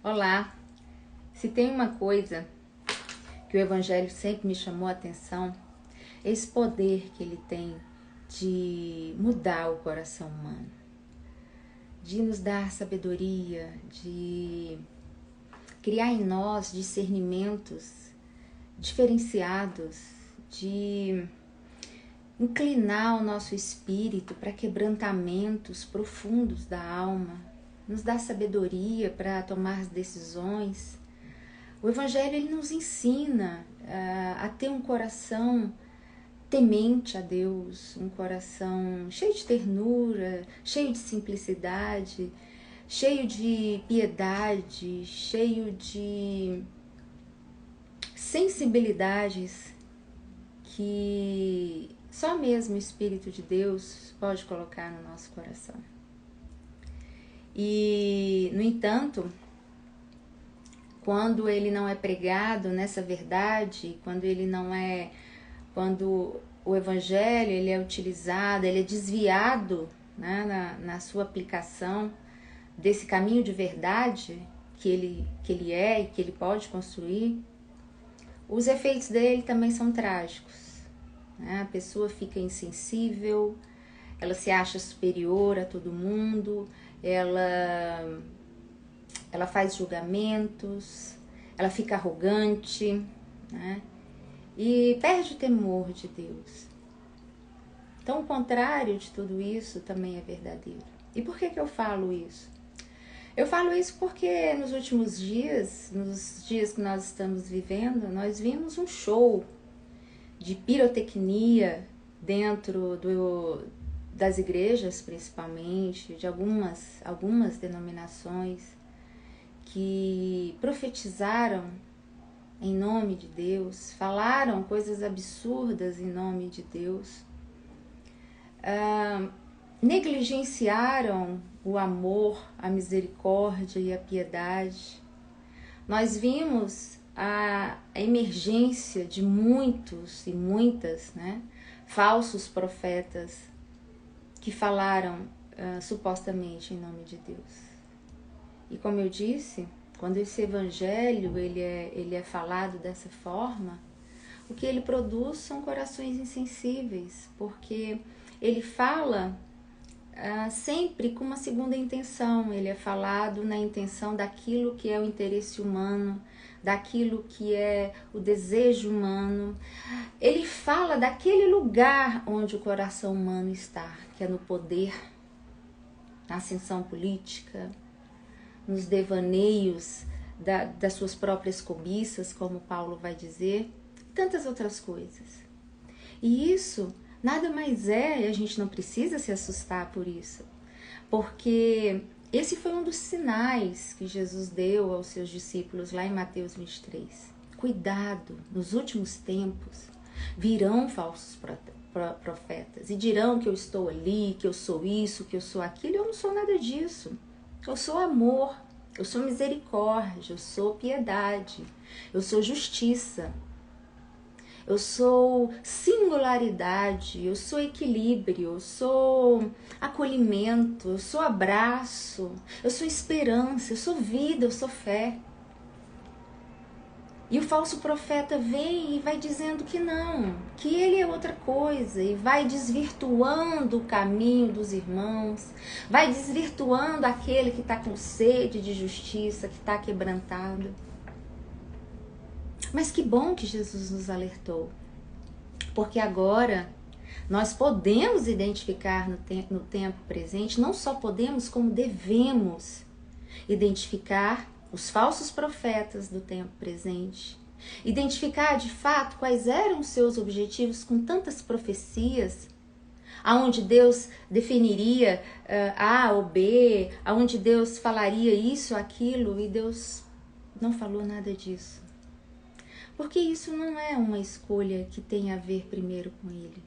Olá! Se tem uma coisa que o Evangelho sempre me chamou a atenção, é esse poder que ele tem de mudar o coração humano, de nos dar sabedoria, de criar em nós discernimentos diferenciados, de inclinar o nosso espírito para quebrantamentos profundos da alma, nos dá sabedoria para tomar as decisões. O Evangelho ele nos ensina a ter um coração temente a Deus, um coração cheio de ternura, cheio de simplicidade, cheio de piedade, cheio de sensibilidades que só mesmo o Espírito de Deus pode colocar no nosso coração. E, no entanto, quando ele não é pregado nessa verdade, quando o Evangelho ele é utilizado, ele é desviado, né, na sua aplicação desse caminho de verdade que ele é e que ele pode construir, os efeitos dele também são trágicos, né? A pessoa fica insensível, ela se acha superior a todo mundo, ela faz julgamentos, ela fica arrogante, né? E perde o temor de Deus. Então, o contrário de tudo isso também é verdadeiro. E por que eu falo isso? Eu falo isso porque nos últimos dias, nos dias que nós estamos vivendo, nós vimos um show de pirotecnia dentro das igrejas, principalmente, de algumas denominações que profetizaram em nome de Deus, falaram coisas absurdas em nome de Deus, negligenciaram o amor, a misericórdia e a piedade. Nós vimos a emergência de muitos e muitas, né, falsos profetas que falaram supostamente em nome de Deus. E como eu disse, quando esse evangelho ele é falado dessa forma, o que ele produz são corações insensíveis, porque ele fala sempre com uma segunda intenção. Ele é falado na intenção daquilo que é o interesse humano, daquilo que é o desejo humano. Ele fala daquele lugar onde o coração humano está, que é no poder, na ascensão política, nos devaneios das suas próprias cobiças, como Paulo vai dizer, tantas outras coisas. E isso nada mais é, e a gente não precisa se assustar por isso, porque esse foi um dos sinais que Jesus deu aos seus discípulos lá em Mateus 23. Cuidado, nos últimos tempos virão falsos profetas e dirão que eu estou ali, que eu sou isso, que eu sou aquilo. Eu não sou nada disso. Eu sou amor, eu sou misericórdia, eu sou piedade, eu sou justiça. Eu sou singularidade, eu sou equilíbrio, eu sou acolhimento, eu sou abraço, eu sou esperança, eu sou vida, eu sou fé. E o falso profeta vem e vai dizendo que não, que ele é outra coisa, e vai desvirtuando o caminho dos irmãos, vai desvirtuando aquele que está com sede de justiça, que está quebrantado. Mas que bom que Jesus nos alertou, porque agora nós podemos identificar no tempo presente, não só podemos, como devemos identificar os falsos profetas do tempo presente, identificar de fato quais eram os seus objetivos com tantas profecias, aonde Deus definiria A ou B, aonde Deus falaria isso, aquilo, e Deus não falou nada disso. Porque isso não é uma escolha que tem a ver primeiro com ele.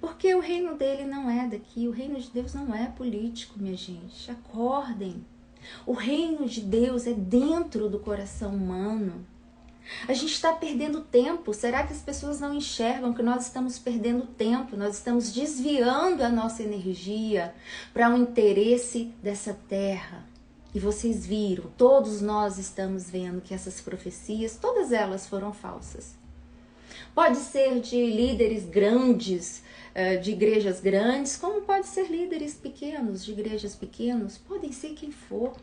Porque o reino dele não é daqui, o reino de Deus não é político, minha gente. Acordem. O reino de Deus é dentro do coração humano. A gente está perdendo tempo. Será que as pessoas não enxergam que nós estamos perdendo tempo? Nós estamos desviando a nossa energia para um interesse dessa terra. E vocês viram, todos nós estamos vendo que essas profecias, todas elas foram falsas. Pode ser de líderes grandes, de igrejas grandes, como pode ser líderes pequenos, de igrejas pequenas, podem ser quem for.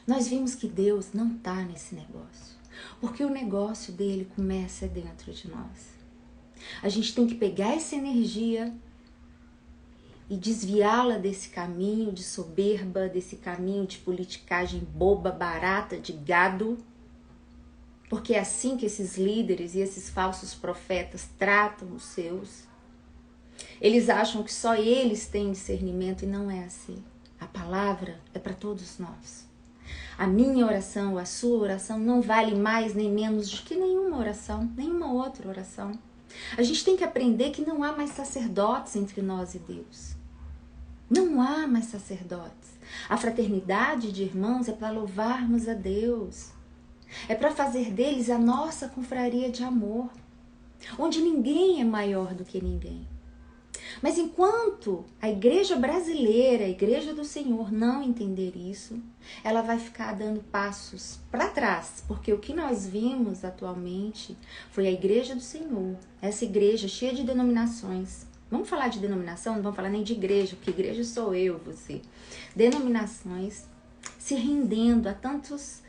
Nós vimos que Deus não está nesse negócio, porque o negócio dele começa dentro de nós. A gente tem que pegar essa energia e desviá-la desse caminho de soberba, desse caminho de politicagem boba, barata, de gado, porque é assim que esses líderes e esses falsos profetas tratam os seus. Eles acham que só eles têm discernimento e não é assim. A palavra é para todos nós. A minha oração, a sua oração não vale mais nem menos do que nenhuma oração, nenhuma outra oração. A gente tem que aprender que não há mais sacerdotes entre nós e Deus. Não há mais sacerdotes. A fraternidade de irmãos é para louvarmos a Deus. É para fazer deles a nossa confraria de amor, onde ninguém é maior do que ninguém. Mas enquanto a igreja brasileira, a igreja do Senhor, não entender isso, ela vai ficar dando passos para trás, porque o que nós vimos atualmente foi a igreja do Senhor, essa igreja cheia de denominações. Vamos falar de denominação? Não vamos falar nem de igreja, porque igreja sou eu, você. Denominações se rendendo a tantos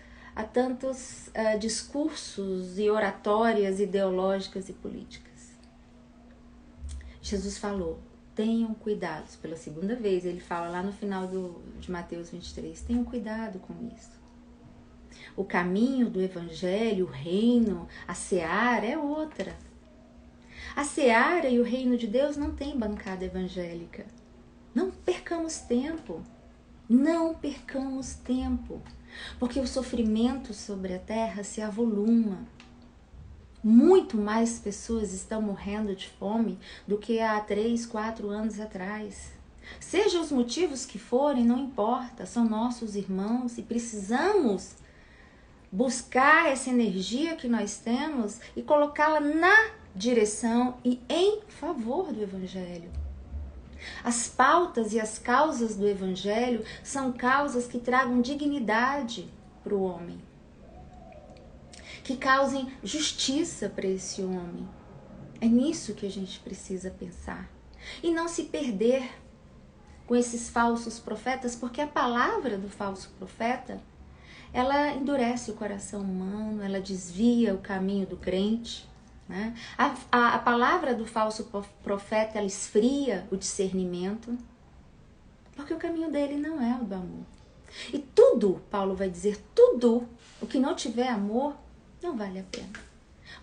discursos e oratórias ideológicas e políticas. Jesus falou, tenham cuidado. Pela segunda vez, ele fala lá no final de Mateus 23, tenham cuidado com isso. O caminho do evangelho, o reino, a seara é outra. A seara e o reino de Deus não tem bancada evangélica. Não percamos tempo. Não percamos tempo. Porque o sofrimento sobre a terra se avoluma. Muito mais pessoas estão morrendo de fome do que há 3, 4 anos atrás. Seja os motivos que forem, não importa, são nossos irmãos e precisamos buscar essa energia que nós temos e colocá-la na direção e em favor do Evangelho. As pautas e as causas do Evangelho são causas que tragam dignidade para o homem, que causem justiça para esse homem. É nisso que a gente precisa pensar. E não se perder com esses falsos profetas, porque a palavra do falso profeta, ela endurece o coração humano, ela desvia o caminho do crente, né? A palavra do falso profeta, ela esfria o discernimento, porque o caminho dele não é o do amor. E tudo, Paulo vai dizer, tudo o que não tiver amor, não vale a pena.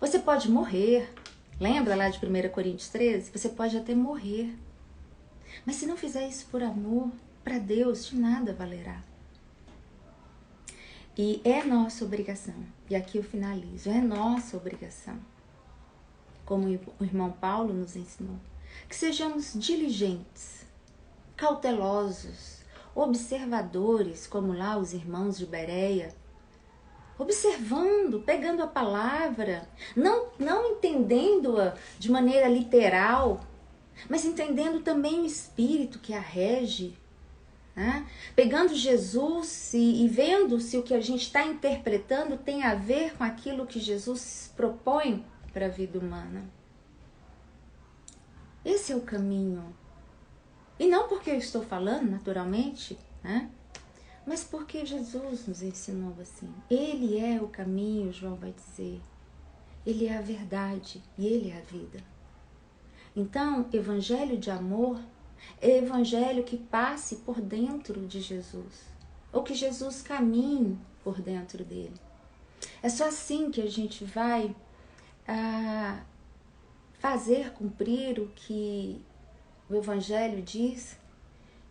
Você pode morrer. Lembra lá de 1 Coríntios 13? Você pode até morrer. Mas se não fizer isso por amor, para Deus, de nada valerá. E é nossa obrigação. E aqui eu finalizo. É nossa obrigação. Como o irmão Paulo nos ensinou. Que sejamos diligentes, cautelosos, observadores, como lá os irmãos de Bereia, observando, pegando a palavra, não entendendo-a de maneira literal, mas entendendo também o Espírito que a rege, né? Pegando Jesus e vendo se o que a gente está interpretando tem a ver com aquilo que Jesus propõe para a vida humana. Esse é o caminho. E não porque eu estou falando, naturalmente, né? Mas porque Jesus nos ensinou assim. Ele é o caminho, João vai dizer. Ele é a verdade e ele é a vida. Então, evangelho de amor é evangelho que passe por dentro de Jesus. Ou que Jesus caminhe por dentro dele. É só assim que a gente vai fazer cumprir o que o evangelho diz,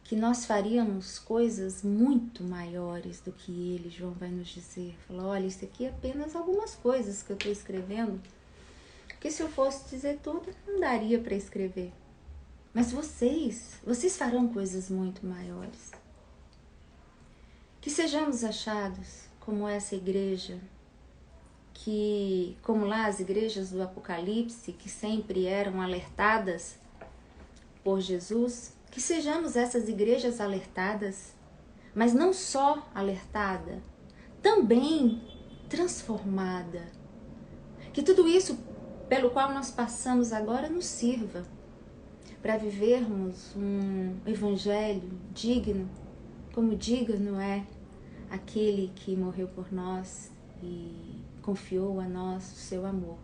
que nós faríamos coisas muito maiores do que ele. João vai nos dizer, falou, olha, isso aqui é apenas algumas coisas que eu estou escrevendo, que se eu fosse dizer tudo, não daria para escrever. Mas vocês farão coisas muito maiores. Que sejamos achados como essa igreja, que, como lá as igrejas do Apocalipse, que sempre eram alertadas por Jesus, que sejamos essas igrejas alertadas mas não só alertada, também transformada. Que tudo isso pelo qual nós passamos agora nos sirva para vivermos um evangelho digno, como digno é aquele que morreu por nós e confiou a nós o seu amor,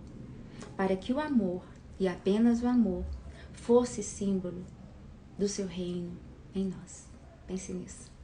para que o amor, e apenas o amor, fosse símbolo do seu reino em nós. Pense nisso.